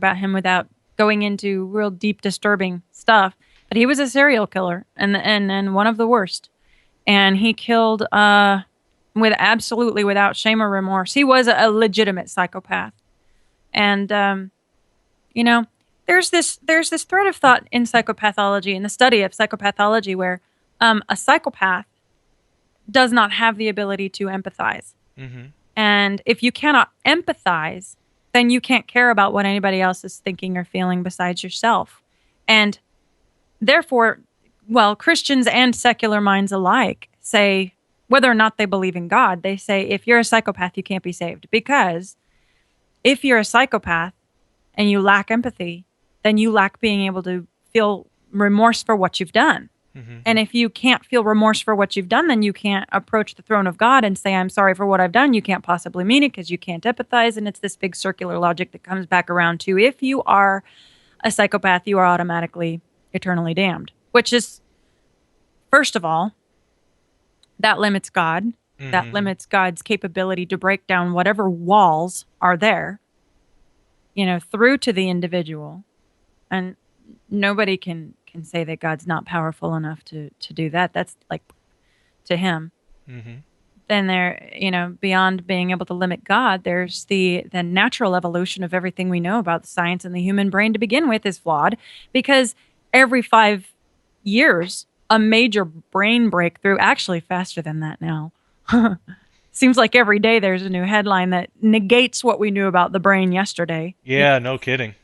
about him without going into real deep, disturbing stuff. But he was a serial killer and one of the worst. And he killed without shame or remorse. He was a legitimate psychopath. And there's this thread of thought in psychopathology, in the study of psychopathology, where a psychopath does not have the ability to empathize. Mm-hmm. And if you cannot empathize, then you can't care about what anybody else is thinking or feeling besides yourself. And therefore, well, Christians and secular minds alike say, whether or not they believe in God, they say, if you're a psychopath, you can't be saved. Because if you're a psychopath and you lack empathy, then you lack being able to feel remorse for what you've done. Mm-hmm. And if you can't feel remorse for what you've done, then you can't approach the throne of God and say, I'm sorry for what I've done. You can't possibly mean it because you can't empathize. And it's this big circular logic that comes back around to, if you are a psychopath, you are automatically eternally damned, which is, first of all, that limits God. Mm-hmm. That limits God's capability to break down whatever walls are there, through to the individual. And nobody can say that God's not powerful enough to do that. That's like to him. Mm-hmm. Then there, beyond being able to limit God, there's the natural evolution of everything we know about the science, and the human brain to begin with is flawed, because every 5 years, a major brain breakthrough, actually faster than that now. Seems like every day there's a new headline that negates what we knew about the brain yesterday. Yeah, no kidding.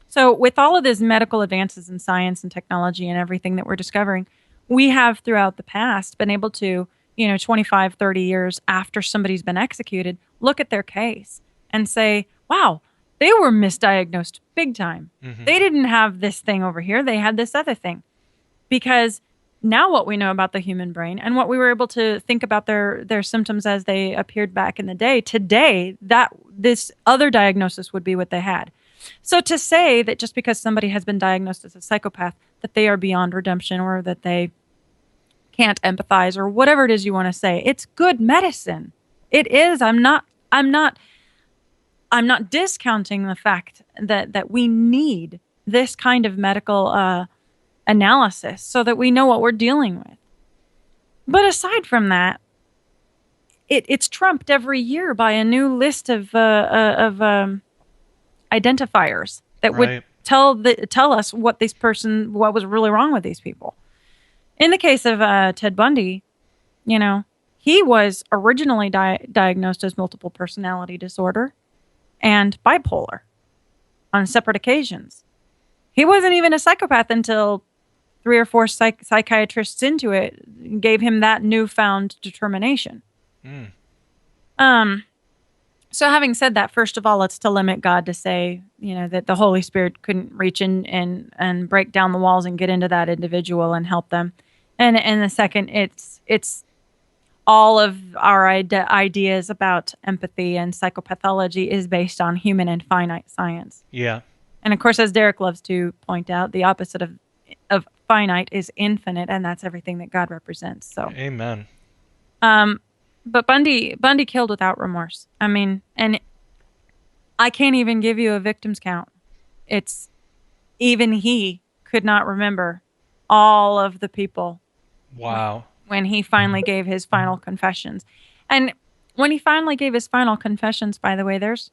So with all of these medical advances in science and technology and everything that we're discovering, we have throughout the past been able to, 25, 30 years after somebody's been executed, look at their case and say, wow, they were misdiagnosed big time. Mm-hmm. They didn't have this thing over here. They had this other thing. Because now what we know about the human brain and what we were able to think about their symptoms as they appeared back in the day, today, that this other diagnosis would be what they had. So to say that just because somebody has been diagnosed as a psychopath, that they are beyond redemption, or that they can't empathize, or whatever it is you want to say, it's good medicine. It is. I'm not discounting the fact that we need this kind of medical analysis so that we know what we're dealing with. But aside from that, it's trumped every year by a new list of identifiers that would tell us what was really wrong with these people. In the case of Ted Bundy, he was originally diagnosed as multiple personality disorder and bipolar on separate occasions. He wasn't even a psychopath until 3 or 4 psychiatrists into it gave him that newfound determination. So having said that, first of all, it's to limit God to say, that the Holy Spirit couldn't reach in and break down the walls and get into that individual and help them. And the second, it's all of our ideas about empathy and psychopathology is based on human and finite science. Yeah. And of course, as Derek loves to point out, the opposite of finite is infinite, and that's everything that God represents. So, amen. But Bundy killed without remorse. I mean, and I can't even give you a victim's count. It's even he could not remember all of the people. Wow. When he finally gave his final confessions. And when he finally gave his final confessions, by the way, those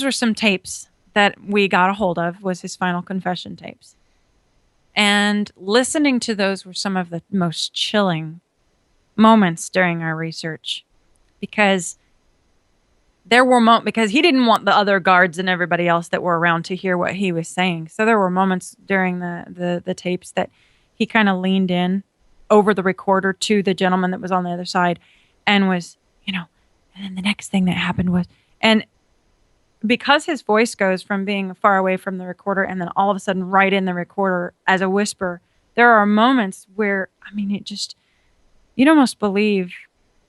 were some tapes that we got a hold of, was his final confession tapes. And listening to those were some of the most chilling moments during our research, because there were because he didn't want the other guards and everybody else that were around to hear what he was saying. So there were moments during the tapes that he kind of leaned in over the recorder to the gentleman that was on the other side and was, and then the next thing that happened was, and because his voice goes from being far away from the recorder and then all of a sudden right in the recorder as a whisper, there are moments where, you'd almost believe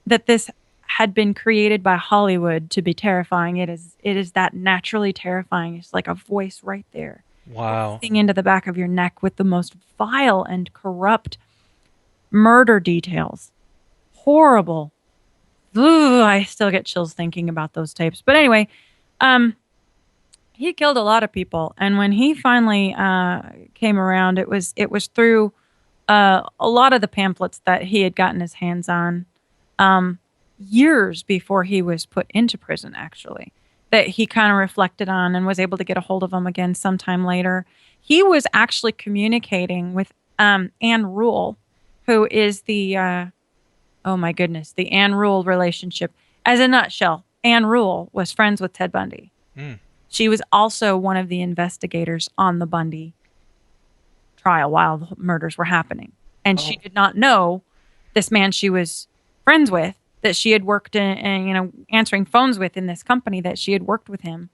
that this had been created by Hollywood to be terrifying. It is that naturally terrifying. It's like a voice right there. Wow. Thing into the back of your neck with the most vile and corrupt murder details. Horrible. Ooh, I still get chills thinking about those tapes. But anyway, he killed a lot of people, and when he finally came around, it was through a lot of the pamphlets that he had gotten his hands on years before he was put into prison, actually, that he kind of reflected on and was able to get a hold of them again sometime later. He was actually communicating with Anne Rule, who is oh my goodness, the Anne Rule relationship. As a nutshell, Anne Rule was friends with Ted Bundy. Mm. She was also one of the investigators on the Bundy trial while the murders were happening. And she Oh. did not know this man she was friends with, that she had worked in, answering phones with in this company, that she had worked with him,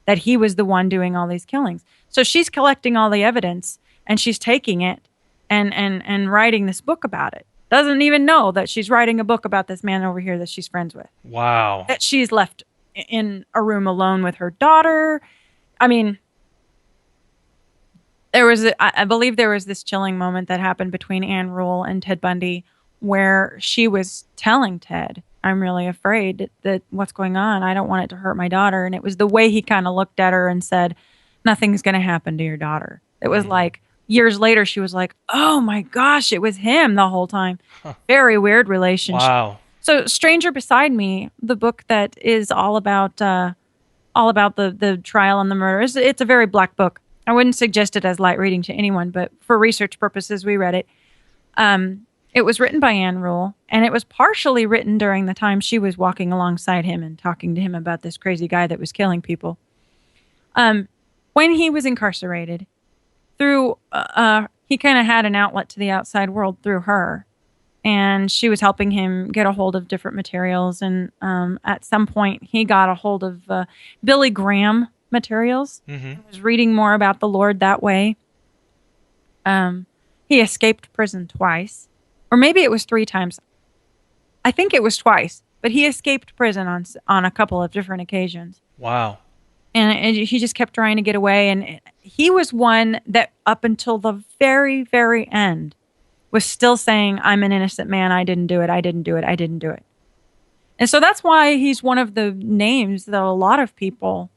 that he was the one doing all these killings. So she's collecting all the evidence and she's taking it and writing this book about it. Doesn't even know that she's writing a book about this man over here that she's friends with. Wow. That she's left in a room alone with her daughter. I mean, I believe there was this chilling moment that happened between Anne Rule and Ted Bundy where she was telling Ted, I'm really afraid that what's going on, I don't want it to hurt my daughter. And it was the way he kind of looked at her and said, nothing's going to happen to your daughter. It was like years later, she was like, oh my gosh, it was him the whole time. Huh. Very weird relationship. Wow. So Stranger Beside Me, the book that is all about the trial and the murder, it's a very black book. I wouldn't suggest it as light reading to anyone, but for research purposes, we read it. It was written by Anne Rule, and it was partially written during the time she was walking alongside him and talking to him about this crazy guy that was killing people. When he was incarcerated, through he kind of had an outlet to the outside world through her, and she was helping him get a hold of different materials. And at some point, he got a hold of Billy Graham materials. Mm-hmm. He was reading more about the Lord that way. He escaped prison twice, or maybe it was 3 times. I think it was twice, but he escaped prison on a couple of different occasions. Wow. And he just kept trying to get away. And he was one that up until the very, very end was still saying, I'm an innocent man. I didn't do it. I didn't do it. I didn't do it. And so that's why he's one of the names that a lot of people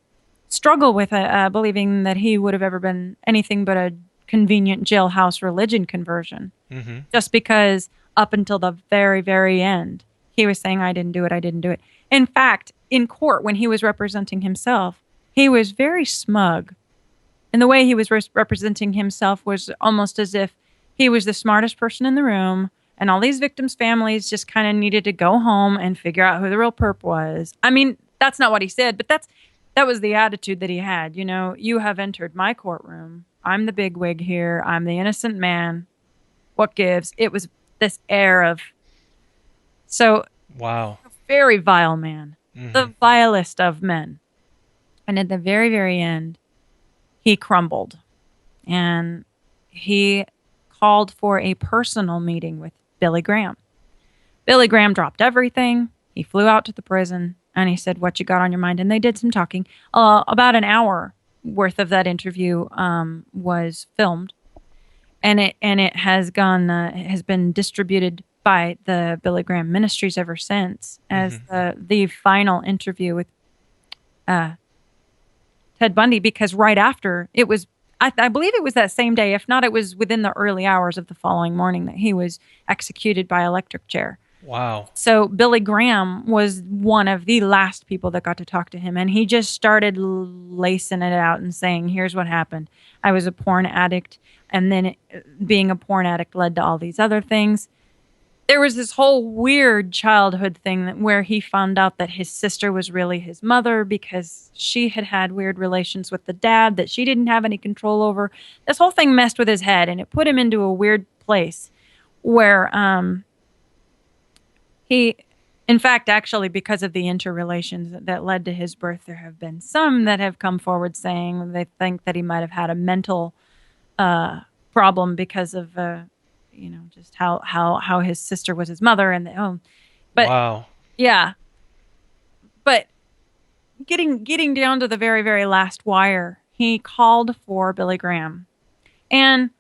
struggle with believing that he would have ever been anything but a convenient jailhouse religion conversion. Mm-hmm. Just because up until the very, very end, he was saying, I didn't do it. I didn't do it. In fact, in court, when he was representing himself, he was very smug. And the way he was representing himself was almost as if he was the smartest person in the room, and all these victims' families just kind of needed to go home and figure out who the real perp was. I mean, that's not what he said, but that was the attitude that he had. You know, you have entered my courtroom. I'm the bigwig here. I'm the innocent man. What gives? It was this air of, so, Wow. a very vile man, Mm-hmm. the vilest of men. And at the very, very end, he crumbled, and he called for a personal meeting with Billy Graham. Billy Graham dropped everything. He flew out to the prison, and he said, what you got on your mind? And they did some talking. About an hour worth of that interview was filmed, and it has been distributed by the Billy Graham Ministries ever since as the final interview with Ted Bundy, because right after it was, I believe it was that same day, if not, it was within the early hours of the following morning that he was executed by electric chair. Wow. So Billy Graham was one of the last people that got to talk to him, and he just started lacing it out and saying, here's what happened. I was a porn addict, and then being a porn addict led to all these other things. There was this whole weird childhood thing where he found out that his sister was really his mother because she had had weird relations with the dad that she didn't have any control over. This whole thing messed with his head, and it put him into a weird place where he, in fact, actually, because of the interrelations that led to his birth, there have been some that have come forward saying they think that he might have had a mental problem because of just how his sister was his mother, and but Wow. yeah, but getting down to the very, very last wire, he called for Billy Graham. And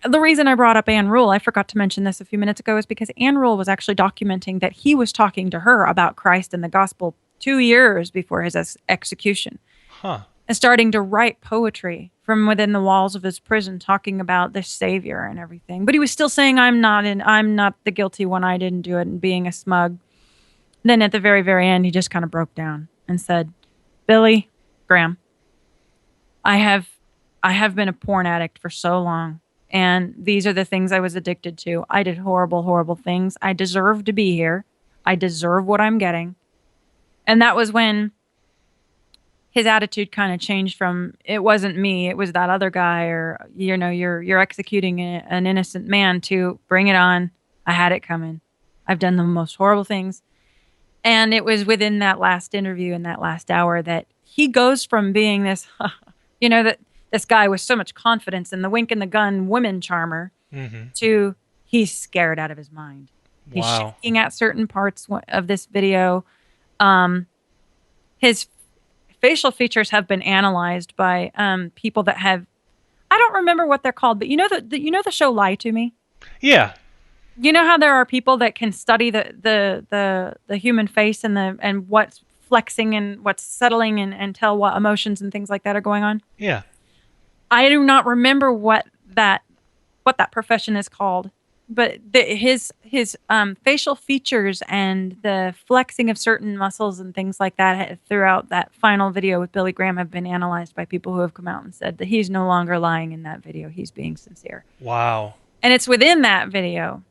the reason I brought up Anne Rule, I forgot to mention this a few minutes ago, is because Anne Rule was actually documenting that he was talking to her about Christ and the gospel 2 years before his execution. Huh. and starting to write poetry from within the walls of his prison, talking about the Savior and everything. But he was still saying, I'm not the guilty one. I didn't do it, and being a smug. Then at the very, very end, he just kind of broke down and said, Billy Graham, I have been a porn addict for so long, and these are the things I was addicted to. I did horrible, horrible things. I deserve to be here. I deserve what I'm getting. And that was when his attitude kind of changed from, it wasn't me, it was that other guy, or, you know, you're executing an innocent man, to bring it on. I had it coming. I've done the most horrible things. And it was within that last interview, in that last hour, that he goes from being this, that this guy with so much confidence and the wink and the gun women charmer, to he's scared out of his mind. He's Wow. shaking at certain parts of this video. His facial features have been analyzed by people that have, I don't remember what they're called, but you know the show Lie to Me? Yeah. You know how there are people that can study the human face and what's flexing and what's settling, and tell what emotions and things like that are going on? Yeah. I do not remember what that profession is called, but his facial features and the flexing of certain muscles and things like that throughout that final video with Billy Graham have been analyzed by people who have come out and said that he's no longer lying in that video. He's being sincere. Wow. And it's within that video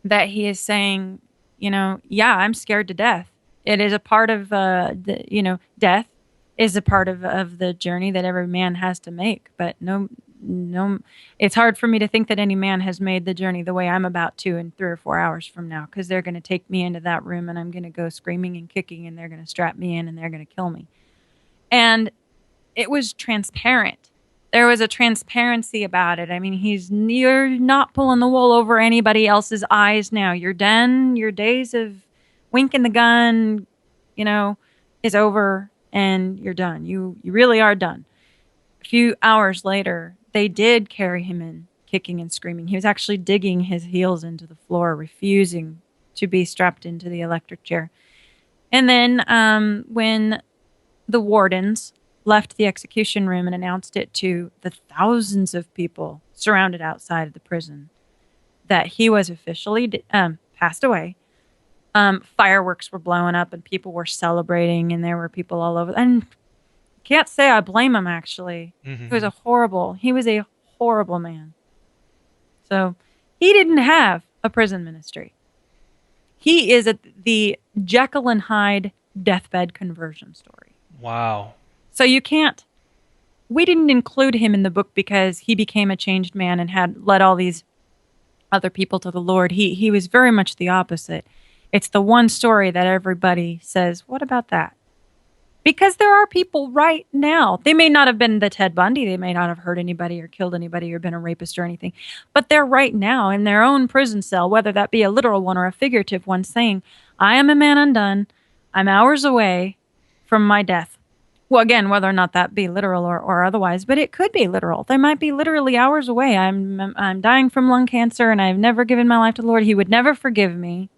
that he is saying, yeah, I'm scared to death. It is a part of death is a part of the journey that every man has to make. But no, it's hard for me to think that any man has made the journey the way I'm about to in 3 or 4 hours from now, because they're going to take me into that room and I'm going to go screaming and kicking, and they're going to strap me in and they're going to kill me. And it was transparent. There was a transparency about it. I mean, you're not pulling the wool over anybody else's eyes now. You're done. Your days of winking the gun, is over, and you're done. You really are done. A few hours later, they did carry him in, kicking and screaming. He was actually digging his heels into the floor, refusing to be strapped into the electric chair. And then when the wardens left the execution room and announced it to the thousands of people surrounded outside of the prison that he was officially passed away, fireworks were blowing up and people were celebrating, and there were people all over. And can't say I blame him, actually. He was a horrible man. So he didn't have a prison ministry. He is the Jekyll and Hyde deathbed conversion story. Wow. So we didn't include him in the book because he became a changed man and had led all these other people to the Lord. He was very much the opposite. It's the one story that everybody says, what about that? Because there are people right now. They may not have been the Ted Bundy. They may not have hurt anybody or killed anybody or been a rapist or anything. But they're right now in their own prison cell, whether that be a literal one or a figurative one, saying, I am a man undone. I'm hours away from my death. Well, again, whether or not that be literal or otherwise, but it could be literal. They might be literally hours away. I'm dying from lung cancer and I've never given my life to the Lord. He would never forgive me.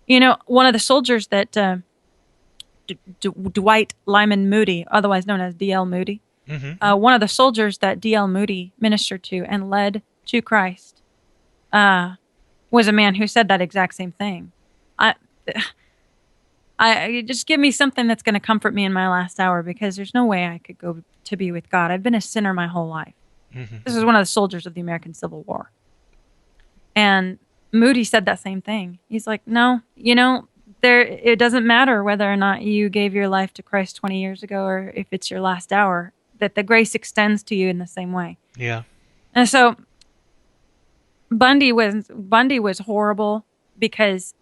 One of the soldiers that Dwight Lyman Moody, otherwise known as D.L. Moody, one of the soldiers that D.L. Moody ministered to and led to Christ was a man who said that exact same thing. I just give me something that's going to comfort me in my last hour, because there's no way I could go to be with God. I've been a sinner my whole life. This is one of the soldiers of the American Civil War. And Moody said that same thing. He's like, no, it doesn't matter whether or not you gave your life to Christ 20 years ago or if it's your last hour, that the grace extends to you in the same way. Yeah. And so Bundy was horrible, because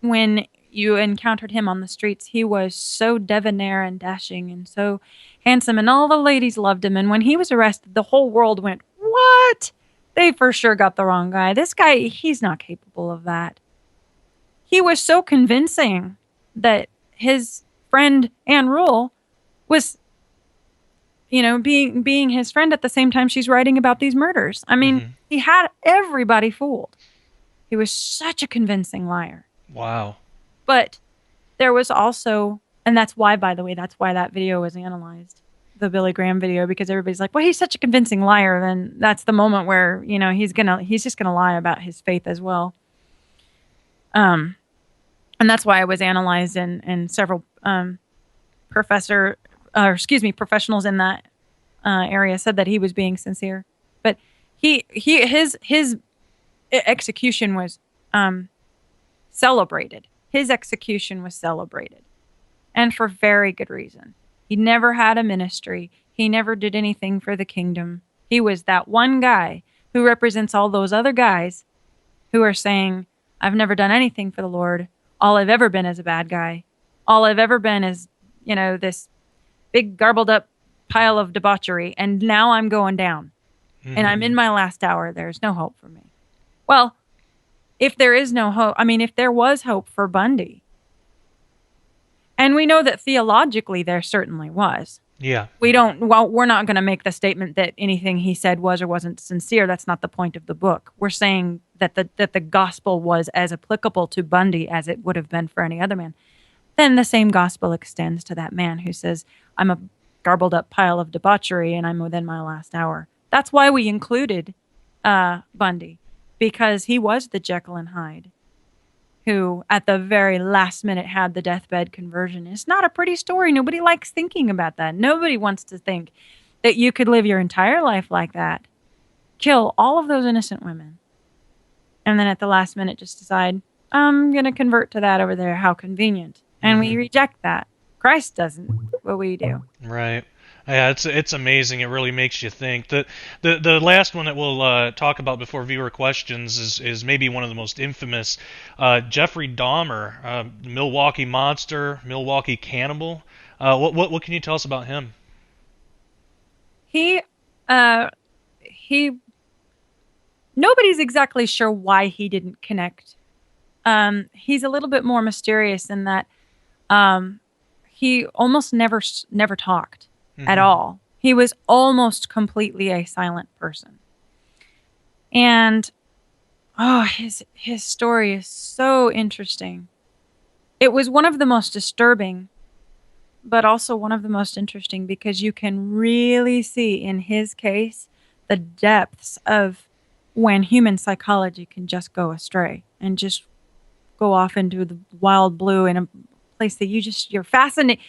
when you encountered him on the streets, he was so debonair and dashing and so handsome, and all the ladies loved him. And when he was arrested, the whole world went, what? They for sure got the wrong guy. This guy, he's not capable of that. He was so convincing that his friend Anne Rule was, being his friend at the same time she's writing about these murders. I mean, he had everybody fooled. He was such a convincing liar. Wow. But there was also And that's why, by the way, that's why that video was analyzed, the Billy Graham video, because everybody's like, well, he's such a convincing liar. Then that's the moment where, he's just gonna lie about his faith as well. And that's why it was analyzed, and several professionals in that area said that he was being sincere. But his execution was celebrated. His execution was celebrated, and for very good reason. He never had a ministry. He never did anything for the kingdom. He was that one guy who represents all those other guys who are saying, I've never done anything for the Lord. All I've ever been is a bad guy. All I've ever been is, this big garbled up pile of debauchery. And now I'm going down. Mm-hmm. And I'm in my last hour. There's no hope for me. Well, if there is no hope, if there was hope for Bundy, and we know that theologically there certainly was. Yeah. We're not going to make the statement that anything he said was or wasn't sincere. That's not the point of the book. We're saying that the gospel was as applicable to Bundy as it would have been for any other man. Then the same gospel extends to that man who says, I'm a garbled up pile of debauchery and I'm within my last hour. That's why we included Bundy, because he was the Jekyll and Hyde who at the very last minute had the deathbed conversion. It's not a pretty story. Nobody likes thinking about that. Nobody wants to think that you could live your entire life like that, kill all of those innocent women, and then at the last minute just decide, I'm going to convert to that over there. How convenient. And we reject that. Christ doesn't, but we do. Right. Yeah, it's amazing. It really makes you think. The last one that we'll talk about before viewer questions is maybe one of the most infamous, Jeffrey Dahmer, Milwaukee Monster, Milwaukee Cannibal. What can you tell us about him? He nobody's exactly sure why he didn't connect. He's a little bit more mysterious in that he almost never talked. Mm-hmm. At all. He was almost completely a silent person. And his story is so interesting. It was one of the most disturbing, but also one of the most interesting, because you can really see in his case the depths of when human psychology can just go astray and just go off into the wild blue in a place that you're fascinated.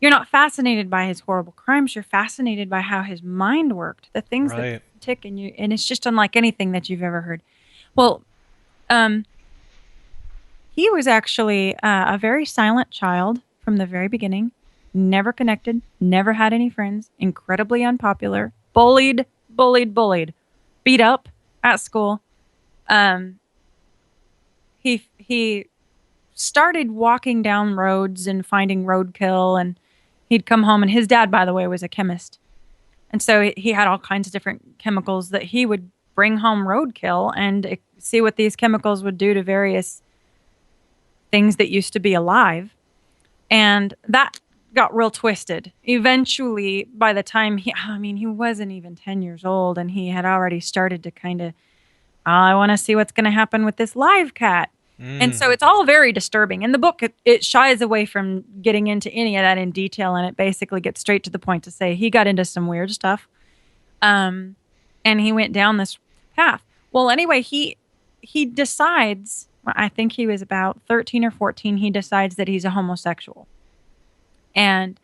You're not fascinated by his horrible crimes. You're fascinated by how his mind worked, the things that tick in you, and it's just unlike anything that you've ever heard. Well, he was actually a very silent child from the very beginning. Never connected. Never had any friends. Incredibly unpopular. Bullied. Beat up at school. He started walking down roads and finding roadkill, and he'd come home, and his dad, by the way, was a chemist. And so he had all kinds of different chemicals that he would bring home roadkill and see what these chemicals would do to various things that used to be alive. And that got real twisted. Eventually, by the time he wasn't even 10 years old, and he had already started to kind of, I want to see what's going to happen with this live cat. And so it's all very disturbing. In the book, it shies away from getting into any of that in detail, and it basically gets straight to the point to say he got into some weird stuff, and he went down this path. Well, anyway, he decides, I think he was about 13 or 14, he decides that he's a homosexual. And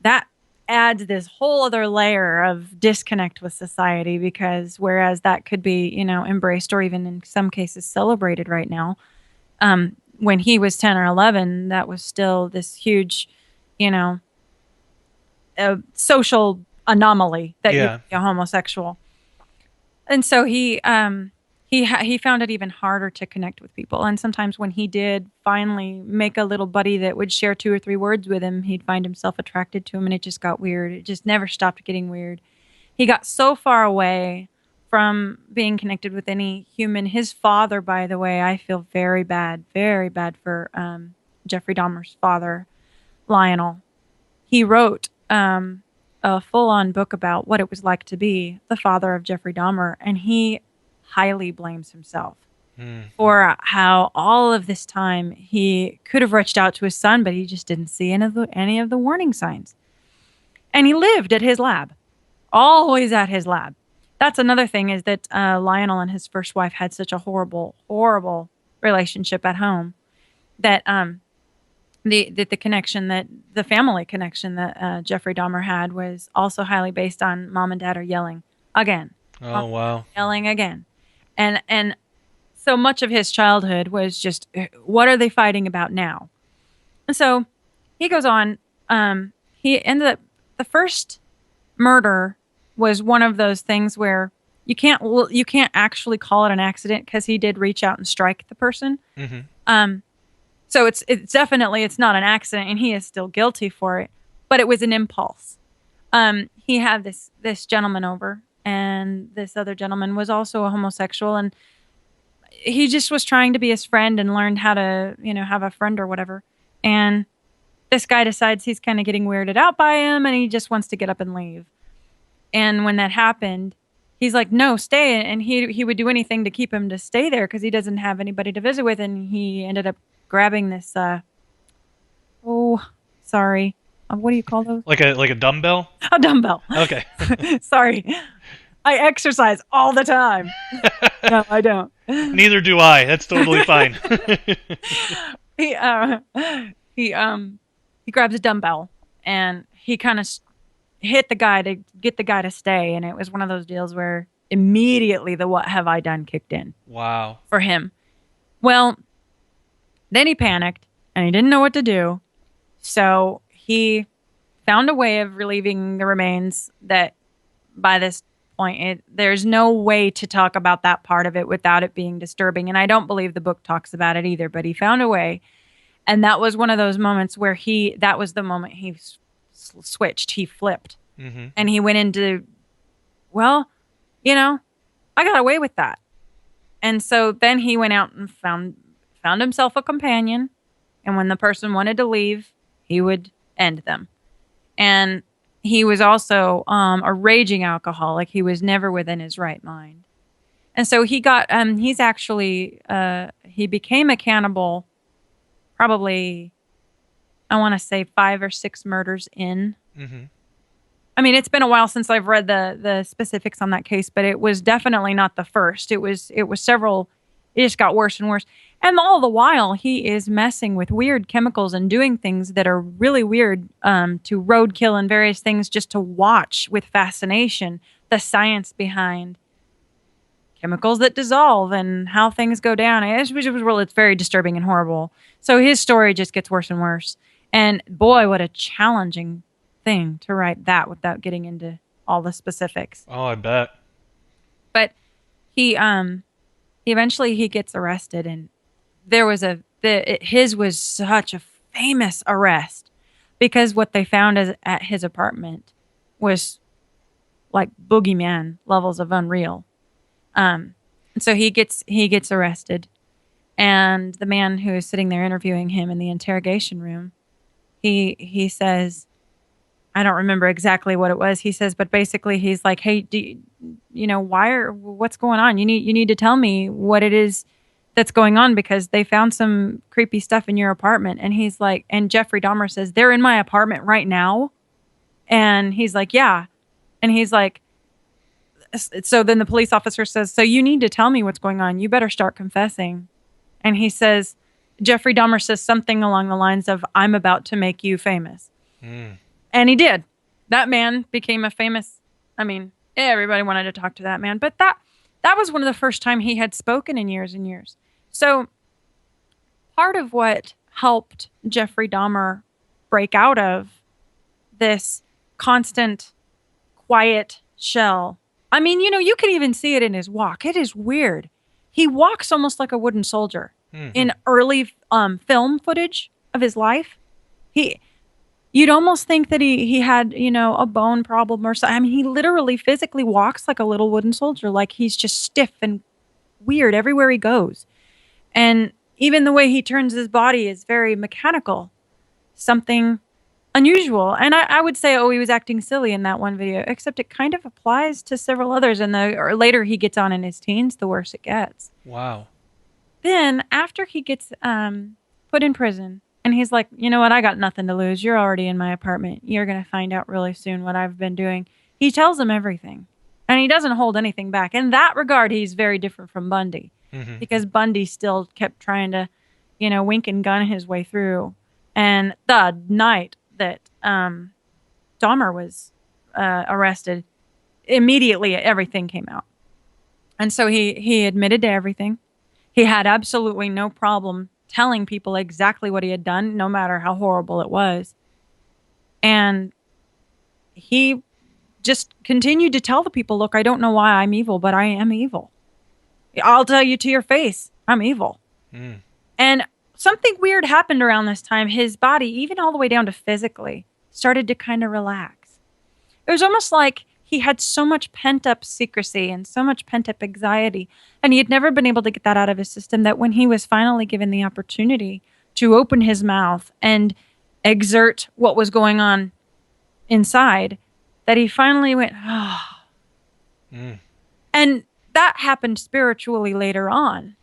that adds this whole other layer of disconnect with society, because whereas that could be, embraced or even in some cases celebrated right now, when he was 10 or 11, that was still this huge, social anomaly that you're a homosexual. And so he found it even harder to connect with people. And sometimes when he did finally make a little buddy that would share 2 or 3 words with him, he'd find himself attracted to him, and it just got weird. It just never stopped getting weird. He got so far away from being connected with any human. His father, by the way, I feel very bad for Jeffrey Dahmer's father, Lionel. He wrote a full-on book about what it was like to be the father of Jeffrey Dahmer, and he highly blames himself. Mm. for how all of this time he could have reached out to his son, but he just didn't see any of the warning signs. And he lived at his lab, always at his lab. That's another thing, is that Lionel and his first wife had such a horrible, horrible relationship at home that the connection, that the family connection that Jeffrey Dahmer had, was also highly based on mom and dad are yelling again, Oh wow. yelling again, and so much of his childhood was just, what are they fighting about now? And so he goes on. He ended up, the first murder was one of those things where you can't actually call it an accident, because he did reach out and strike the person. Hmm. Um, so it's definitely, it's not an accident, and he is still guilty for it. But it was an impulse. He had this gentleman over, and this other gentleman was also a homosexual, and he just was trying to be his friend and learned how to, have a friend or whatever. And this guy decides he's kind of getting weirded out by him, and he just wants to get up and leave. And when that happened, he's like, "No, stay." And he would do anything to keep him to stay there, because he doesn't have anybody to visit with. And he ended up grabbing this. Oh, sorry. What do you call those? Like a dumbbell? A dumbbell. Okay. Sorry. I exercise all the time. No, I don't. Neither do I. That's totally fine. He he he grabs a dumbbell, and he kind of hit the guy to get the guy to stay. And it was one of those deals where immediately the "what have I done" kicked in Wow. for him. Well, then he panicked, and he didn't know what to do. So he found a way of relieving the remains that, by this point, there's no way to talk about that part of it without it being disturbing. And I don't believe the book talks about it either, but he found a way. And that was one of those moments where that was the moment he switched. He flipped. Hmm. And he went into, well, I got away with that. And so then he went out and found himself a companion. And when the person wanted to leave, he would end them. And he was also a raging alcoholic. He was never within his right mind. And so he became a cannibal probably, I want to say, 5 or 6 murders in. Hmm. I mean, it's been a while since I've read the specifics on that case, but it was definitely not the first. It was several. It just got worse and worse. And all the while, he is messing with weird chemicals and doing things that are really weird, to roadkill and various things, just to watch with fascination the science behind chemicals that dissolve and how things go down. It's very disturbing and horrible. So his story just gets worse and worse. And boy, what a challenging thing to write that without getting into all the specifics. Oh, I bet. But he eventually he gets arrested, and there was his was such a famous arrest, because what they found at his apartment was like boogeyman levels of unreal. And so he gets arrested, and the man who is sitting there interviewing him in the interrogation room, he says, I don't remember exactly what it was. He says, but basically he's like, "Hey, what's going on? You need to tell me what it is that's going on, because they found some creepy stuff in your apartment." And he's like, and Jeffrey Dahmer says, "They're in my apartment right now." And he's like, "Yeah." And he's like, so then the police officer says, "So you need to tell me what's going on. You better start confessing." And he says, Jeffrey Dahmer says something along the lines of, "I'm about to make you famous." Mm. And he did. That man became a famous, I mean, everybody wanted to talk to that man. But that was one of the first time he had spoken in years and years. So part of what helped Jeffrey Dahmer break out of this constant quiet shell. I mean, you can even see it in his walk. It is weird. He walks almost like a wooden soldier. Mm-hmm. In early film footage of his life. You'd almost think that he had, a bone problem or something. I mean, he literally physically walks like a little wooden soldier, like he's just stiff and weird everywhere he goes. And even the way he turns his body is very mechanical, something unusual. And I would say, he was acting silly in that one video, except it kind of applies to several others. And the later he gets on in his teens, the worse it gets. Wow. then after he gets put in prison, and he's like, you know what, I got nothing to lose. You're already in my apartment. You're going to find out really soon what I've been doing. He tells him everything, and he doesn't hold anything back. In that regard, he's very different from Bundy, Mm-hmm. because Bundy still kept trying to, wink and gun his way through. And the night that Dahmer was arrested, immediately everything came out. And so he admitted to everything. He had absolutely no problem telling people exactly what he had done, no matter how horrible it was. And he just continued to tell the people, look, I don't know why I'm evil, but I am evil. I'll tell you to your face, I'm evil. Mm. And something weird happened around this time. His body, even all the way down to physically, started to kind of relax. It was almost like he had so much pent up secrecy and so much pent up anxiety, and he had never been able to get that out of his system, that when he was finally given the opportunity to open his mouth and exert what was going on inside, that he finally went, ah. Oh. Mm. And that happened spiritually later on.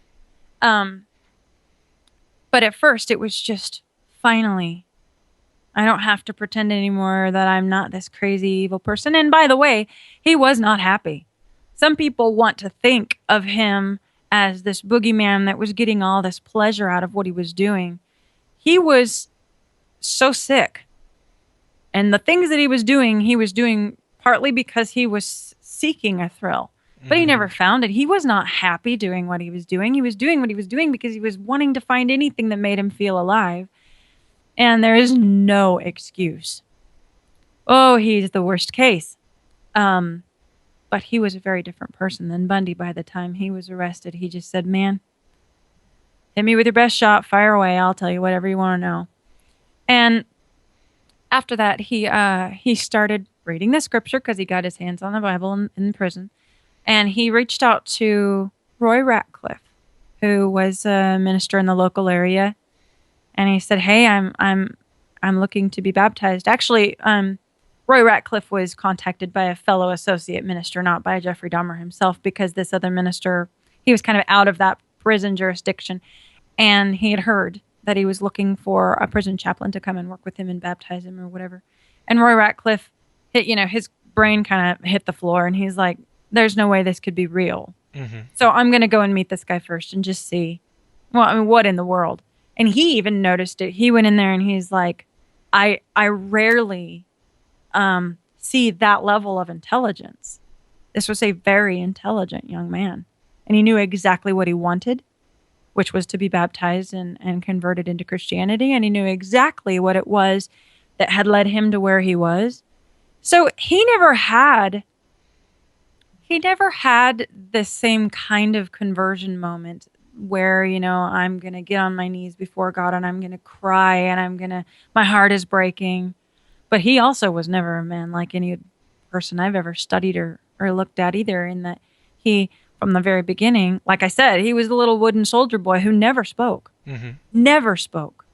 But at first, it was just, finally, I don't have to pretend anymore that I'm not this crazy evil person. And by the way, he was not happy. Some people want to think of him as this boogeyman that was getting all this pleasure out of what he was doing. He was so sick. And the things that he was doing partly because he was seeking a thrill. But he never found it. He was not happy doing what he was doing. He was doing what he was doing because he was wanting to find anything that made him feel alive. And there is no excuse. Oh, he's the worst case. But he was a very different person than Bundy by the time he was arrested. He just said, man, hit me with your best shot. Fire away. I'll tell you whatever you want to know. And after that, he started reading the scripture because he got his hands on the Bible in prison. And he reached out to Roy Ratcliffe, who was a minister in the local area. And he said, hey, I'm looking to be baptized. Actually, Roy Ratcliffe was contacted by a fellow associate minister, not by Jeffrey Dahmer himself, because this other minister, he was kind of out of that prison jurisdiction. And he had heard that he was looking for a prison chaplain to come and work with him and baptize him or whatever. And Roy Ratcliffe, his brain kind of hit the floor, and he's like, there's no way this could be real. Mm-hmm. So I'm going to go and meet this guy first and just see, what in the world? And he even noticed it. He went in there and he's like, I rarely see that level of intelligence. This was a very intelligent young man. And he knew exactly what he wanted, which was to be baptized and converted into Christianity. And he knew exactly what it was that had led him to where he was. So he never had the same kind of conversion moment where, I'm going to get on my knees before God and I'm going to cry and my heart is breaking. But he also was never a man like any person I've ever studied or looked at either, in that he, from the very beginning, like I said, he was the little wooden soldier boy who never spoke. Mm-hmm. Never spoke.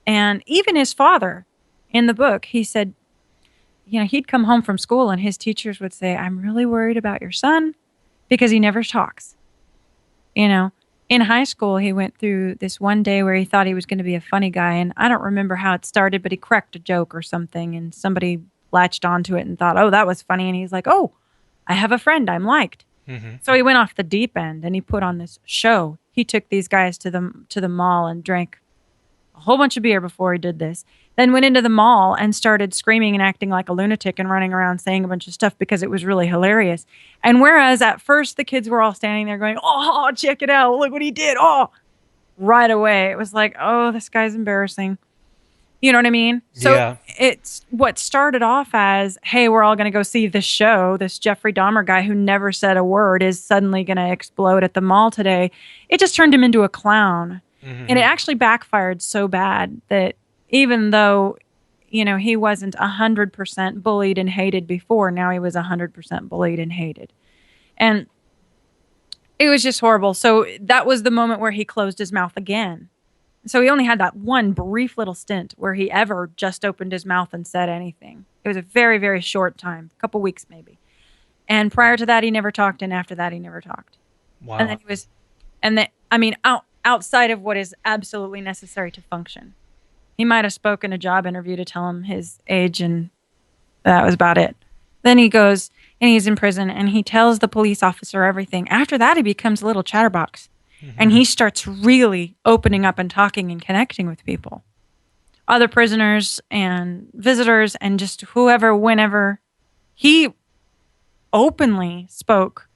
And even his father, in the book, he said, he'd come home from school and his teachers would say, I'm really worried about your son because he never talks. In high school, he went through this one day where he thought he was going to be a funny guy. And I don't remember how it started, but he cracked a joke or something and somebody latched onto it and thought, oh, that was funny. And he's like, oh, I have a friend I'm liked. Mm-hmm. So he went off the deep end and he put on this show. He took these guys to the mall and drank a whole bunch of beer before he did this. Then went into the mall and started screaming and acting like a lunatic and running around saying a bunch of stuff because it was really hilarious. And whereas at first the kids were all standing there going, oh, check it out. Look what he did. Oh, right away. It was like, oh, this guy's embarrassing. You know what I mean? So yeah. It's what started off as, hey, we're all going to go see this show. This Jeffrey Dahmer guy who never said a word is suddenly going to explode at the mall today. It just turned him into a clown. Mm-hmm. And it actually backfired so bad that even though, he wasn't 100% bullied and hated before, now he was 100% bullied and hated. And it was just horrible. So that was the moment where he closed his mouth again. So he only had that one brief little stint where he ever just opened his mouth and said anything. It was a very, very short time, a couple weeks maybe. And prior to that, he never talked. And after that, he never talked. Wow. And then he was And that, I mean, outside of what is absolutely necessary to function. He might have spoken a job interview to tell him his age, and that was about it. Then he goes and he's in prison and he tells the police officer everything. After that, he becomes a little chatterbox and he starts really opening up and talking and connecting with people, other prisoners and visitors, and just whoever, whenever. He openly spoke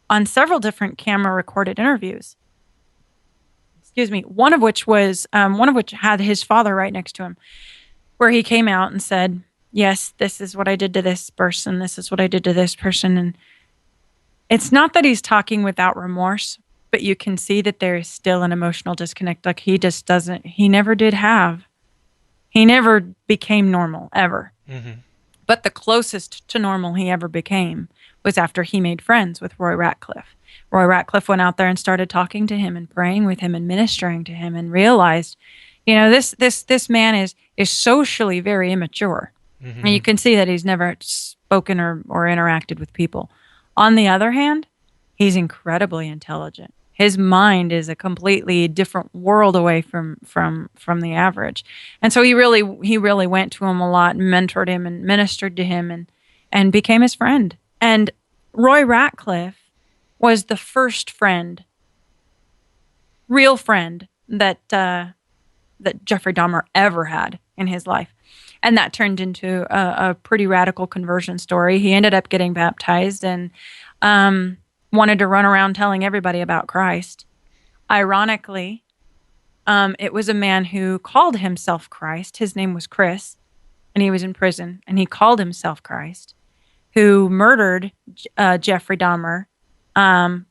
on several different camera recorded interviews. Excuse me. One of which had his father right next to him, where he came out and said, yes, this is what I did to this person. This is what I did to this person. And it's not that he's talking without remorse, but you can see that there is still an emotional disconnect. Like he just doesn't, he never did have, he never became normal ever. Mm-hmm. But the closest to normal he ever became was after he made friends with Roy Ratcliffe. Roy Ratcliffe went out there and started talking to him and praying with him and ministering to him, and realized, you know, this man is socially very immature. Mm-hmm. And you can see that he's never spoken or interacted with people. On the other hand, he's incredibly intelligent. His mind is a completely different world away from the average. And so he really went to him a lot and mentored him and ministered to him and became his friend. And Roy Ratcliffe was the first friend, real friend, that Jeffrey Dahmer ever had in his life. And that turned into a pretty radical conversion story. He ended up getting baptized and wanted to run around telling everybody about Christ. Ironically, it was a man who called himself Christ. His name was Chris, and he was in prison, and he called himself Christ, who murdered Jeffrey Dahmer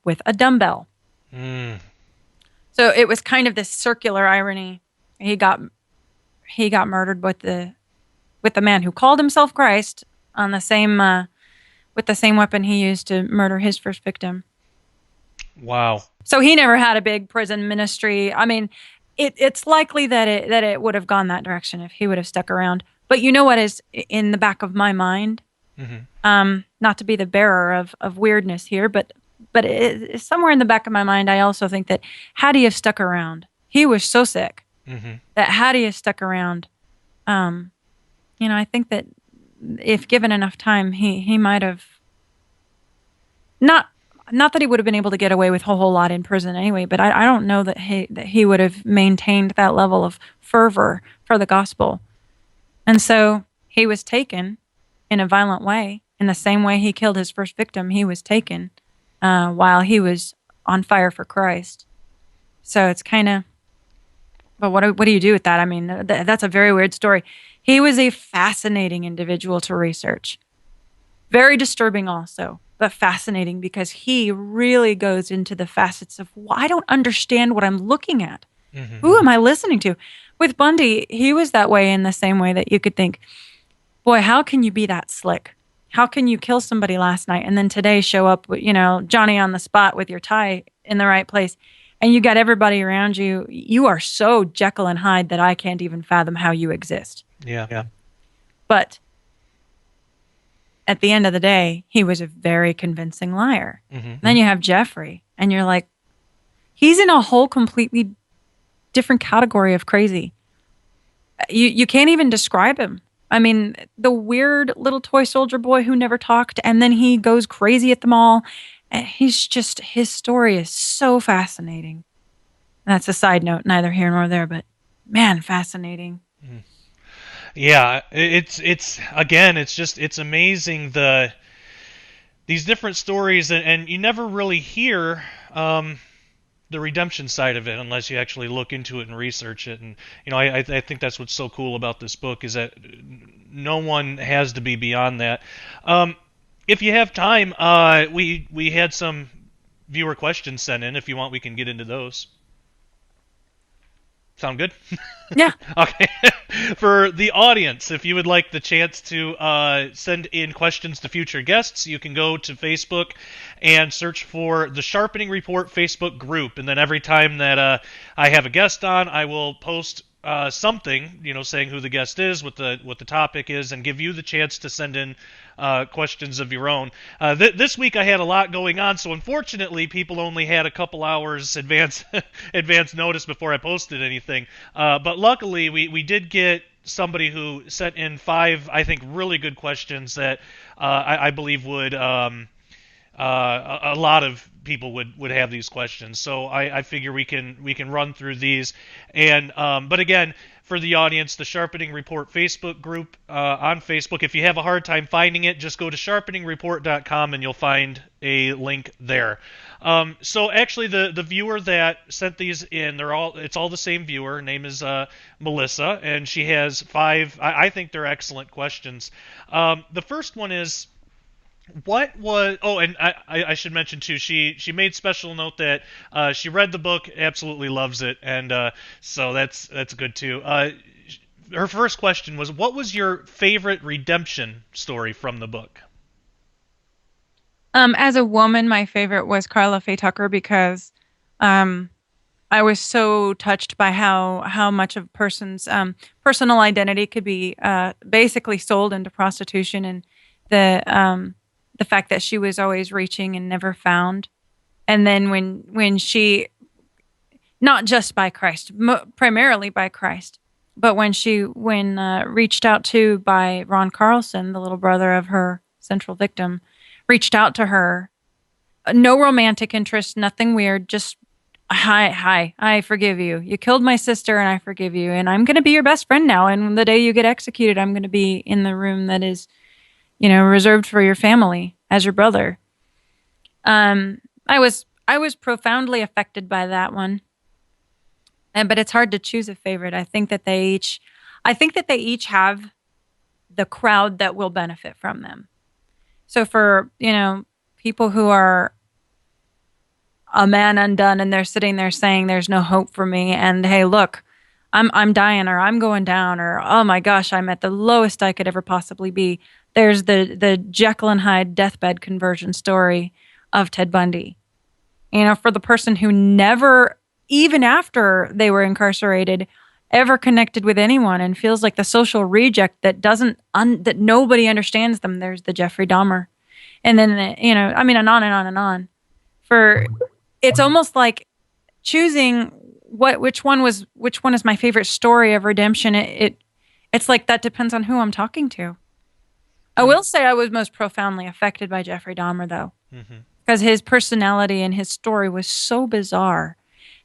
with a dumbbell. Mm. So it was kind of this circular irony. He got murdered with the man who called himself Christ on the same with the same weapon he used to murder his first victim. Wow. So he never had a big prison ministry. I mean, it's likely that it would have gone that direction if he would have stuck around. But you know what is in the back of my mind? Mm-hmm. Not to be the bearer of weirdness here, but somewhere in the back of my mind, I also think that had he have stuck around, he was so sick that had he have stuck around, I think that if given enough time, he might have not that he would have been able to get away with a whole lot in prison anyway, but I don't know that he would have maintained that level of fervor for the gospel. And so he was taken in a violent way, in the same way he killed his first victim. He was taken while he was on fire for Christ. So it's kind of, but what do you do with that? I mean, that's a very weird story. He was a fascinating individual to research. Very disturbing also, but fascinating because he really goes into the facets of, well, I don't understand what I'm looking at. Mm-hmm. Who am I listening to? With Bundy, he was that way in the same way that you could think, boy, how can you be that slick? How can you kill somebody last night and then today show up, Johnny on the spot with your tie in the right place? And you got everybody around you. You are so Jekyll and Hyde that I can't even fathom how you exist. Yeah. But at the end of the day, he was a very convincing liar. Mm-hmm. Then you have Jeffrey, and you're like, he's in a whole completely different category of crazy. You can't even describe him. I mean, the weird little toy soldier boy who never talked, and then he goes crazy at them all. And his story is so fascinating. That's a side note, neither here nor there, but man, fascinating. Mm-hmm. Yeah, it's amazing these different stories, and you never really hear the redemption side of it unless you actually look into it and research it. And I think that's what's so cool about this book is that no one has to be beyond that. If you have time, we had some viewer questions sent in. If you want, we can get into those. Sound good? Yeah. Okay. For the audience, if you would like the chance to send in questions to future guests, you can go to Facebook and search for the Sharpening Report Facebook group. And then every time that I have a guest on, I will post something, saying who the guest is, what the topic is, and give you the chance to send in questions of your own. This week I had a lot going on, so unfortunately people only had a couple hours advance advance notice before I posted anything. But luckily we did get somebody who sent in five, I think, really good questions that I believe would a lot of people would have these questions. So I figure we can run through these. And but again, for the audience, the Sharpening Report Facebook group on Facebook. If you have a hard time finding it, just go to sharpeningreport.com and you'll find a link there. So actually, the viewer that sent these in, it's all the same viewer. Her name is Melissa, and she has five. I think they're excellent questions. The first one is, what was? Oh, and I should mention too. She made special note that she read the book, absolutely loves it, and so that's good too. Her first question was, what was your favorite redemption story from the book? As a woman, my favorite was Carla Faye Tucker because um, I was so touched by how much of a person's personal identity could be basically sold into prostitution, and the um, the fact that she was always reaching and never found. And then when she, not just by Christ, primarily by Christ, but when reached out to by Ron Carlson, the little brother of her central victim, reached out to her, no romantic interest, nothing weird, just hi, I forgive you. You killed my sister, and I forgive you, and I'm going to be your best friend now. And the day you get executed, I'm going to be in the room that is, reserved for your family as your brother. I was profoundly affected by that one, and but it's hard to choose a favorite. I think that they each have the crowd that will benefit from them. So for people who are a man undone and they're sitting there saying there's no hope for me, and hey, look, I'm dying, or I'm going down, or oh my gosh, I'm at the lowest I could ever possibly be. There's the Jekyll and Hyde deathbed conversion story of Ted Bundy. For the person who never, even after they were incarcerated, ever connected with anyone and feels like the social reject that doesn't that nobody understands them. There's the Jeffrey Dahmer, and then I mean, and on and on and on. For It's almost like choosing which one is my favorite story of redemption. It's like that depends on who I'm talking to. I will say I was most profoundly affected by Jeffrey Dahmer, though, Mm-hmm. because his personality and his story was so bizarre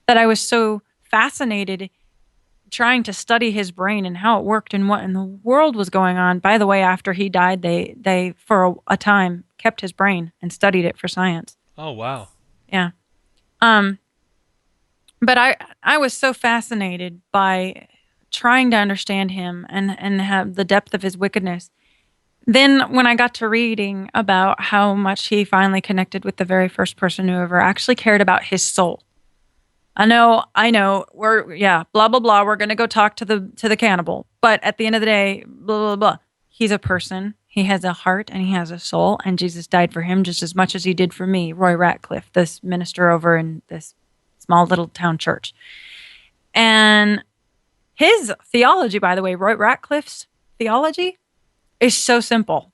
that I was so fascinated trying to study his brain and how it worked and what in the world was going on. By the way, after he died, they for a time kept his brain and studied it for science. Oh wow. Yeah. Um, but I was so fascinated by trying to understand him and have the depth of his wickedness. Then when I got to reading about how much he finally connected with the very first person who ever actually cared about his soul. I know, blah blah blah, we're going to go talk to the cannibal. But at the end of the day, blah blah blah. He's a person. He has a heart and he has a soul, and Jesus died for him just as much as he did for me, Roy Ratcliffe, this minister over in this small little town church. And his theology, by the way, Roy Ratcliffe's theology is so simple.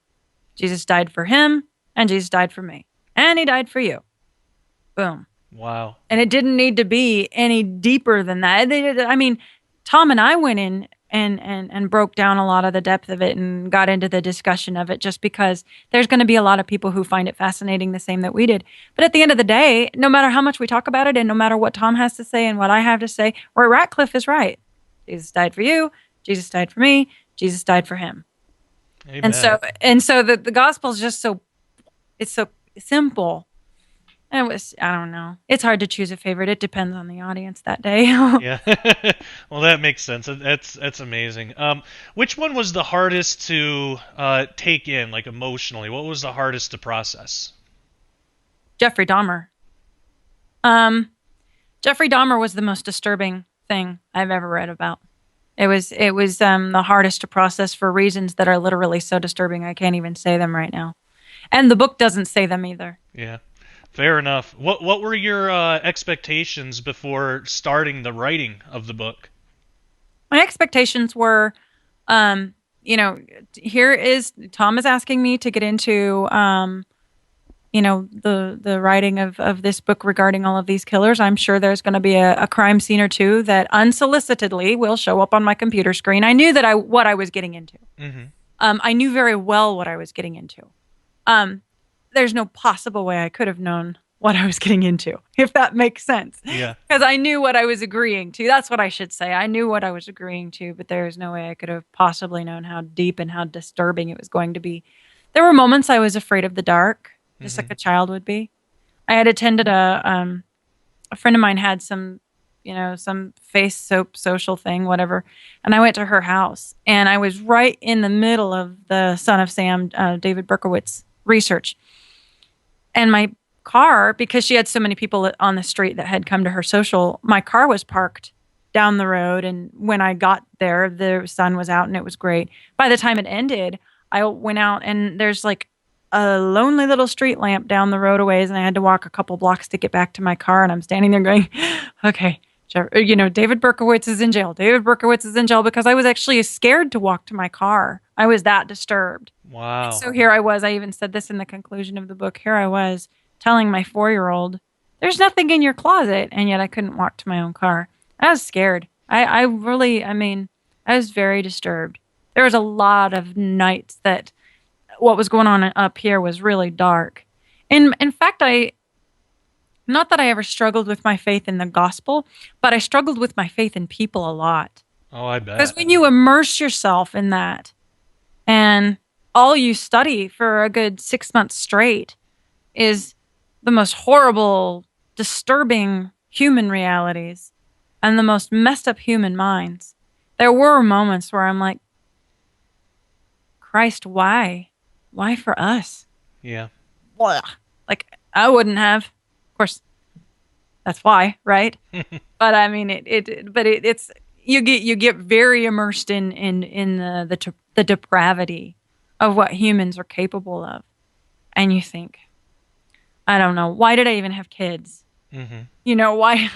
Jesus died for him, and Jesus died for me, and he died for you. Boom. Wow. And it didn't need to be any deeper than that. I mean, Tom and I went in and broke down a lot of the depth of it and got into the discussion of it, just because there's going to be a lot of people who find it fascinating the same that we did. But at the end of the day, no matter how much we talk about it and no matter what Tom has to say and what I have to say, Roy Ratcliffe is right. Jesus died for you. Jesus died for me. Jesus died for him. Amen. And so the gospel is just it's so simple. And I don't know. It's hard to choose a favorite. It depends on the audience that day. Yeah. Well, that makes sense. That's amazing. Which one was the hardest to take in, like emotionally? What was the hardest to process? Jeffrey Dahmer. Jeffrey Dahmer was the most disturbing thing I've ever read about. It was the hardest to process for reasons that are literally so disturbing I can't even say them right now. And the book doesn't say them either. Yeah. Fair enough. What were your expectations before starting the writing of the book? My expectations were, um, here is Tom is asking me to get into, the writing of this book regarding all of these killers. I'm sure there's going to be a crime scene or two that unsolicitedly will show up on my computer screen. I knew that what I was getting into. Mm-hmm. I knew very well what I was getting into. Um, there's no possible way I could have known what I was getting into, if that makes sense. Yeah. Because I knew what I was agreeing to. That's what I should say. I knew what I was agreeing to, but there is no way I could have possibly known how deep and how disturbing it was going to be. There were moments I was afraid of the dark, just like Mm-hmm. a child would be. I had attended a friend of mine had some face soap social thing, whatever. And I went to her house and I was right in the middle of the Son of Sam, David Berkowitz research. And my car, because she had so many people on the street that had come to her social, my car was parked down the road. And when I got there, the sun was out and it was great. By the time it ended, I went out and there's like a lonely little street lamp down the road a ways, and I had to walk a couple blocks to get back to my car. And I'm standing there going, okay, David Berkowitz is in jail. David Berkowitz is in jail, because I was actually scared to walk to my car. I was that disturbed. And Wow. so here I was. I even said this in the conclusion of the book. Here I was telling my 4-year-old, there's nothing in your closet. And yet I couldn't walk to my own car. I was scared. I really, I was very disturbed. There was a lot of nights that what was going on up here was really dark. And in fact, not that I ever struggled with my faith in the gospel, but I struggled with my faith in people a lot. Oh, I Because bet. when you immerse yourself in that and all you study for a good 6 months straight is the most horrible, disturbing human realities and the most messed up human minds, there were moments where I'm like, Christ, why? Why for us? Yeah. Blah. Like, I wouldn't have. Of course, that's why, right? But I mean, it's you get very immersed in the depravity of what humans are capable of, and you think, I don't know, why did I even have kids? Mm-hmm. Why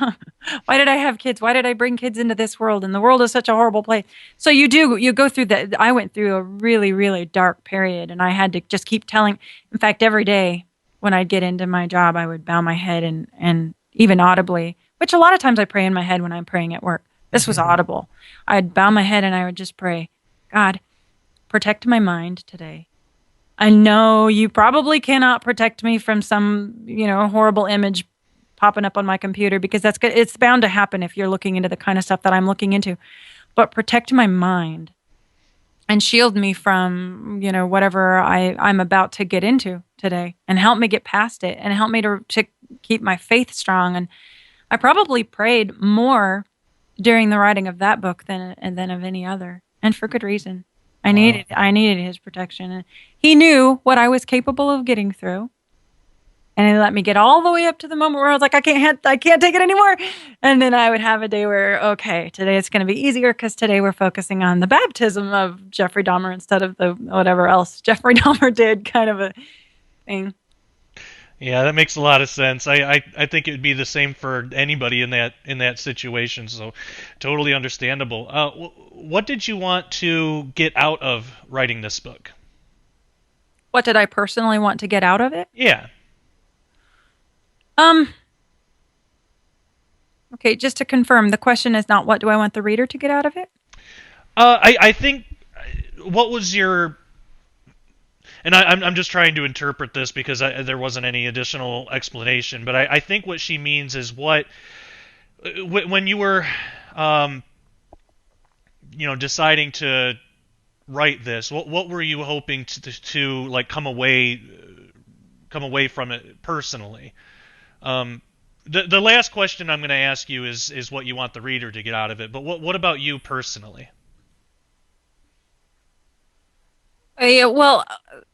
why did I have kids? Why did I bring kids into this world? And the world is such a horrible place. So you go through that. I went through a really, really dark period, and I had to just keep telling. In fact, every day when I'd get into my job, I would bow my head and even audibly, which a lot of times I pray in my head when I'm praying at work. This was audible. I'd bow my head and I would just pray, God, protect my mind today. I know you probably cannot protect me from some, horrible image popping up on my computer, because that's good. It's bound to happen if you're looking into the kind of stuff that I'm looking into. But protect my mind and shield me from, whatever I'm about to get into today, and help me get past it, and help me to keep my faith strong. And I probably prayed more during the writing of that book than of any other, and for good reason. Wow. I needed his protection, and he knew what I was capable of getting through. And he let me get all the way up to the moment where I was like, I can't take it anymore. And then I would have a day where, okay, today it's going to be easier, because today we're focusing on the baptism of Jeffrey Dahmer instead of the whatever else Jeffrey Dahmer did, kind of a thing. Yeah, that makes a lot of sense. I think it would be the same for anybody in that situation. So, totally understandable. What did you want to get out of writing this book? What did I personally want to get out of it? Yeah. Um, okay, just to confirm, the question is not what do I want the reader to get out of it? I think what was your, and I'm just trying to interpret this because there wasn't any additional explanation, but I think what she means is when you were um, deciding to write this, what were you hoping to like come away from it personally? Um, the last question I'm going to ask you is what you want the reader to get out of it, but what about you personally? Yeah, well,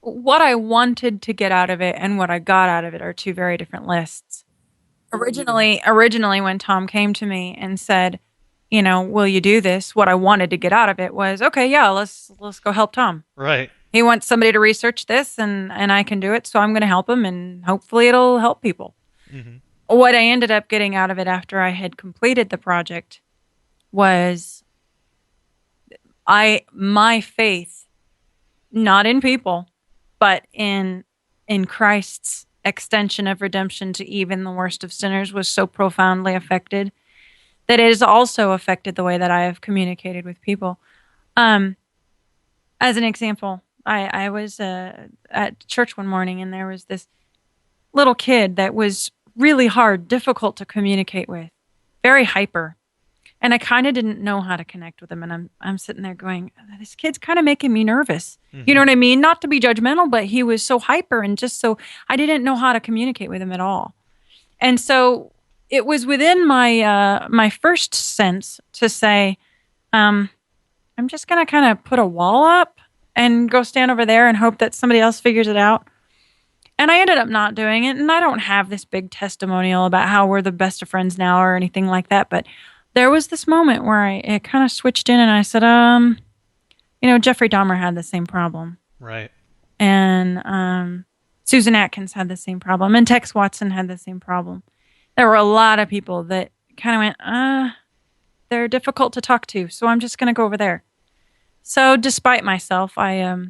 what I wanted to get out of it and what I got out of it are two very different lists. Originally, when Tom came to me and said, will you do this? What I wanted to get out of it was, okay, yeah, let's go help Tom. Right. He wants somebody to research this, and I can do it, so I'm going to help him, and hopefully it'll help people. Hmm. What I ended up getting out of it after I had completed the project was my faith, not in people, but in Christ's extension of redemption to even the worst of sinners, was so profoundly affected that it has also affected the way that I have communicated with people. Um, as an example, I was at church one morning, and there was this little kid that was really hard, difficult to communicate with, very hyper. And I kind of didn't know how to connect with him. And I'm sitting there going, this kid's kind of making me nervous. You know Hmm. what I mean? Not to be judgmental, but he was so hyper and just so I didn't know how to communicate with him at all. And so it was within my first sense to say, um, I'm just gonna kind of put a wall up and go stand over there and hope that somebody else figures it out. And I ended up not doing it. And I don't have this big testimonial about how we're the best of friends now or anything like that. But there was this moment where it kind of switched in and I said, Jeffrey Dahmer had the same problem. Right. And Susan Atkins had the same problem. And Tex Watson had the same problem. There were a lot of people that kind of went, they're difficult to talk to. So I'm just going to go over there. So despite myself, I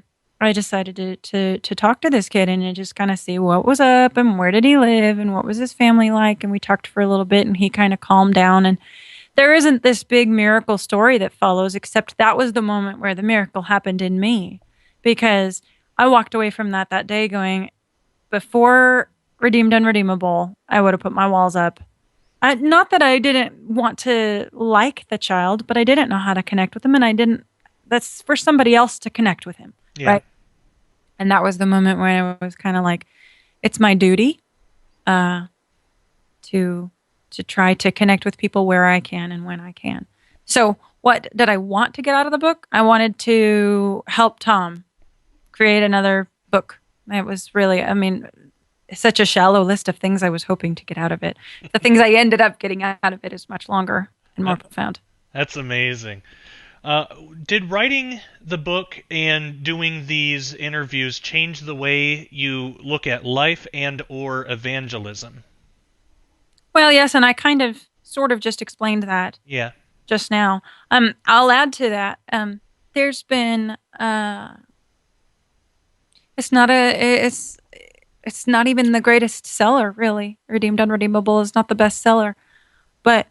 decided to talk to this kid and to just kind of see what was up and where did he live and what was his family like. And we talked for a little bit and he kind of calmed down. And there isn't this big miracle story that follows, except that was the moment where the miracle happened in me, because I walked away from that day going, before Redeemed Unredeemable, I would have put my walls up. Not that I didn't want to like the child, but I didn't know how to connect with him, and that's for somebody else to connect with him, Yeah. right? And that was the moment when I was kind of like, it's my duty uh, to try to connect with people where I can and when I can. So, what did I want to get out of the book? I wanted to help Tom create another book. It was really, I mean, such a shallow list of things I was hoping to get out of it. The things I ended up getting out of it is much longer and more That, profound. that's amazing. Uh, did writing the book and doing these interviews change the way you look at life and or evangelism? Well, yes, and I kind of sort of just explained that Yeah. just now. I'll add to that. There's been it's not it's not even the greatest seller, really. Redeemed Unredeemable is not the best seller, but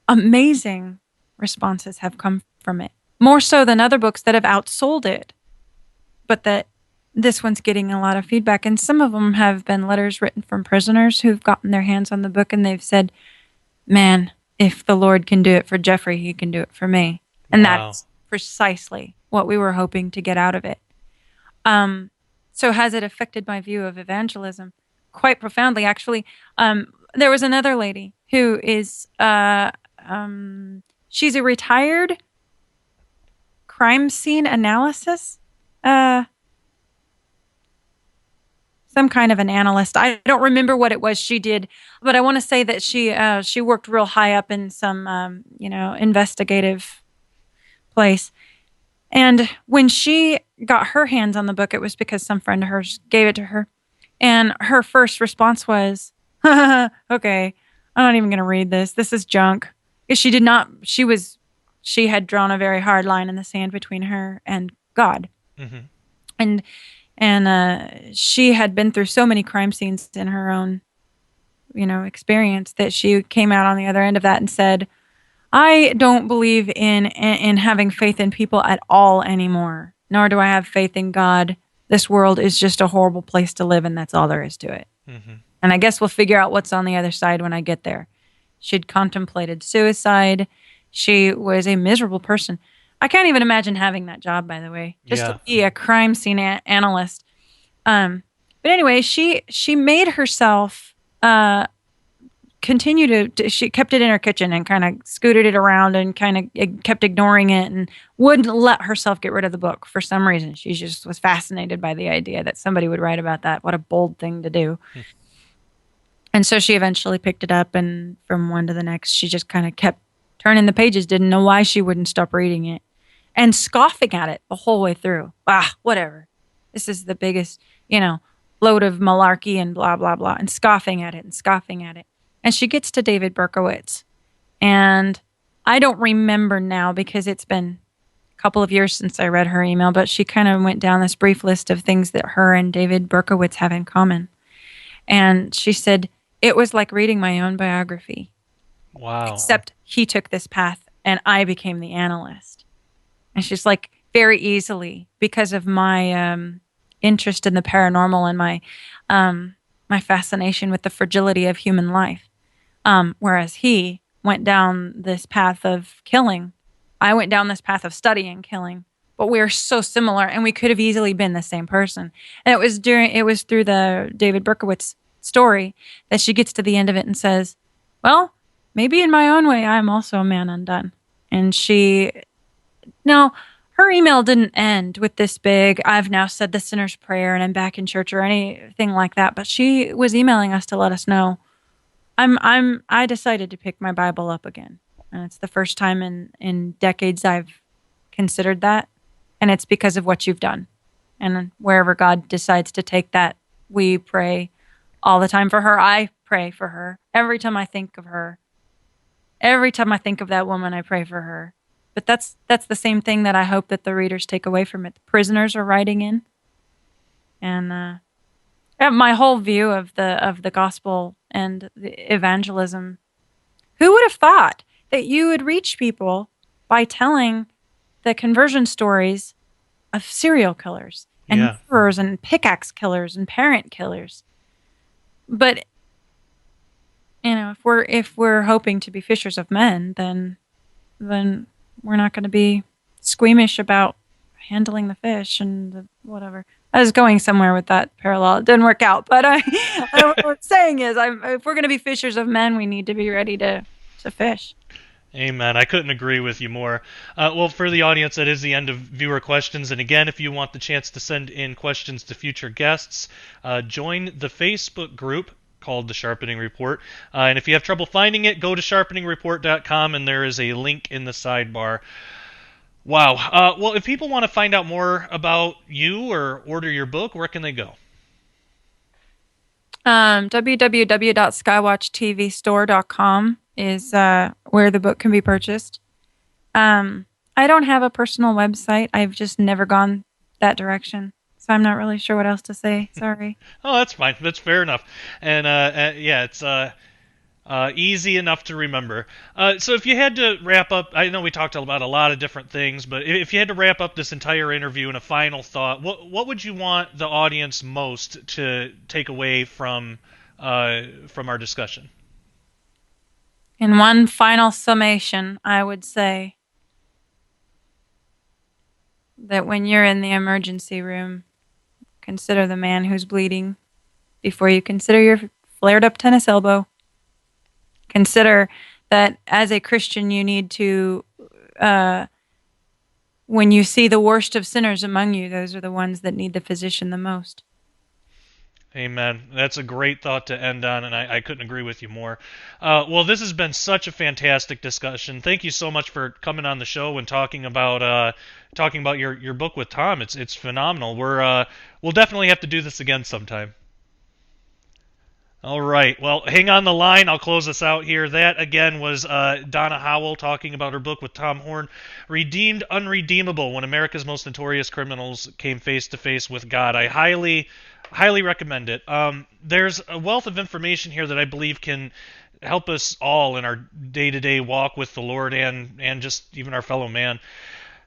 amazing responses have come from it. More so than other books that have outsold it, but that this one's getting a lot of feedback. And some of them have been letters written from prisoners who've gotten their hands on the book and they've said, man, if the Lord can do it for Jeffrey, he can do it for me. And Wow. that's precisely what we were hoping to get out of it. Um, so has it affected my view of evangelism? Quite profoundly, actually. There was another lady who is, she's a retired crime scene analysis, uh, some kind of an analyst. I don't remember what it was she did, but I want to say that she worked real high up in some, investigative place. And when she got her hands on the book, it was because some friend of hers gave it to her. And her first response was, okay, I'm not even going to read this. This is junk. She did not, she had drawn a very hard line in the sand between her and God. Hmm. And, she had been through so many crime scenes in her own, experience that she came out on the other end of that and said, I don't believe in having faith in people at all anymore, nor do I have faith in God. This world is just a horrible place to live, and that's all there is to it. Hmm. And I guess we'll figure out what's on the other side when I get there. She'd contemplated suicide. She was a miserable person. I can't even imagine having that job, by the way, just Yeah. to be a crime scene analyst. But anyway, she made herself continue she kept it in her kitchen and kind of scooted it around and kind of kept ignoring it and wouldn't let herself get rid of the book for some reason. She just was fascinated by the idea that somebody would write about that. What a bold thing to do. And so she eventually picked it up, and from one to the next, she just kind of kept turning the pages, didn't know why she wouldn't stop reading it, and scoffing at it the whole way through. Whatever. This is the biggest, load of malarkey and blah, blah, blah, and scoffing at it and scoffing at it. And she gets to David Berkowitz. And I don't remember now because it's been couple of years since I read her email, but she kind of went down this brief list of things that her and David Berkowitz have in common. And she said, it was like reading my own biography, Wow. except he took this path and I became the analyst. And she's like, very easily, because of my interest in the paranormal and my fascination with the fragility of human life. Whereas he went down this path of killing. I went down this path of studying killing. But we are so similar, and we could have easily been the same person. And it was through the David Berkowitz story that she gets to the end of it and says, well, maybe in my own way, I'm also a man undone. And no, her email didn't end with this big, I've now said the sinner's prayer and I'm back in church or anything like that. But she was emailing us to let us know, I decided to pick my Bible up again. And it's the first time in decades I've considered that. And it's because of what you've done. And wherever God decides to take that, we pray all the time for her. I pray for her. Every time I think of her, every time I think of that woman, I pray for her. But that's the same thing that I hope that the readers take away from it. The prisoners are writing in. And my whole view of the gospel and the evangelism, who would have thought that you would reach people by telling the conversion stories of serial killers and murderers and pickaxe killers and parent killers? But if we're hoping to be fishers of men, then we're not going to be squeamish about handling the fish and whatever. I was going somewhere with that parallel. It didn't work out, but what I'm saying is, if we're going to be fishers of men, we need to be ready to fish. Amen. I couldn't agree with you more. Well, for the audience, that is the end of viewer questions. And again, if you want the chance to send in questions to future guests, join the Facebook group called The Sharpening Report. And if you have trouble finding it, go to sharpeningreport.com, and there is a link in the sidebar. Wow. Well, if people want to find out more about you or order your book, where can they go? www.skywatchtvstore.com is where the book can be purchased. I don't have a personal website. I've just never gone that direction. So I'm not really sure what else to say. Sorry. Oh, that's fine. That's fair enough. And yeah, it's easy enough to remember. So if you had to wrap up, I know we talked about a lot of different things, but if you had to wrap up this entire interview in a final thought, what would you want the audience most to take away from our discussion? In one final summation, I would say that when you're in the emergency room, consider the man who's bleeding before you consider your flared up tennis elbow. Consider that as a Christian, you need to, when you see the worst of sinners among you, those are the ones that need the physician the most. Amen. That's a great thought to end on, and I couldn't agree with you more. Well, this has been such a fantastic discussion. Thank you so much for coming on the show and talking about your book with Tom. It's phenomenal. We'll definitely have to do this again sometime. All right. Well, hang on the line. I'll close us out here. That, again, was Donna Howell talking about her book with Tom Horn, Redeemed Unredeemable, When America's Most Notorious Criminals Came Face to Face with God. I highly recommend it. There's a wealth of information here that I believe can help us all in our day-to-day walk with the Lord and just even our fellow man.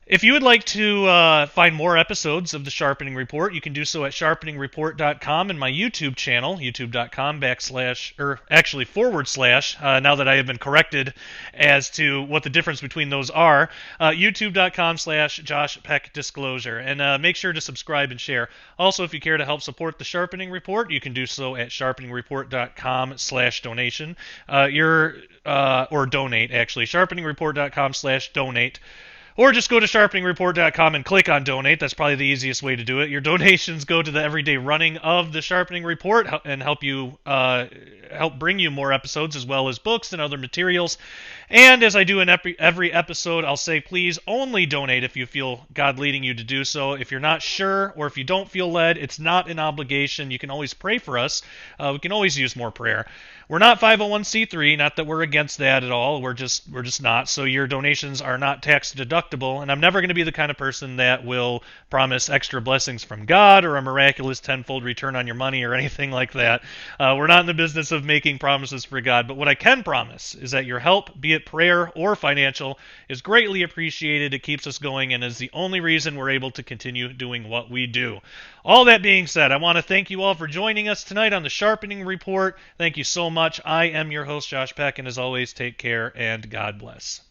If you would like to find more episodes of The Sharpening Report, you can do so at sharpeningreport.com and my YouTube channel, youtube.com / now that I have been corrected as to what the difference between those are, youtube.com / Josh Peck Disclosure. And make sure to subscribe and share. Also, if you care to help support The Sharpening Report, you can do so at sharpeningreport.com / donation. Or donate, actually. sharpeningreport.com / donate. Or just go to sharpeningreport.com and click on donate. That's probably the easiest way to do it. Your donations go to the everyday running of the Sharpening Report and help bring you more episodes as well as books and other materials. And as I do in every episode, I'll say please only donate if you feel God leading you to do so. If you're not sure or if you don't feel led, it's not an obligation. You can always pray for us. We can always use more prayer. We're not 501c3, not that we're against that at all. We're just not. So your donations are not tax deductible, and I'm never going to be the kind of person that will promise extra blessings from God or a miraculous tenfold return on your money or anything like that. We're not in the business of making promises for God, but what I can promise is that your help, be it prayer or financial, is greatly appreciated. It keeps us going and is the only reason we're able to continue doing what we do. All that being said, I want to thank you all for joining us tonight on the Sharpening Report. Thank you so much. I am your host, Josh Peck, and as always, take care and God bless.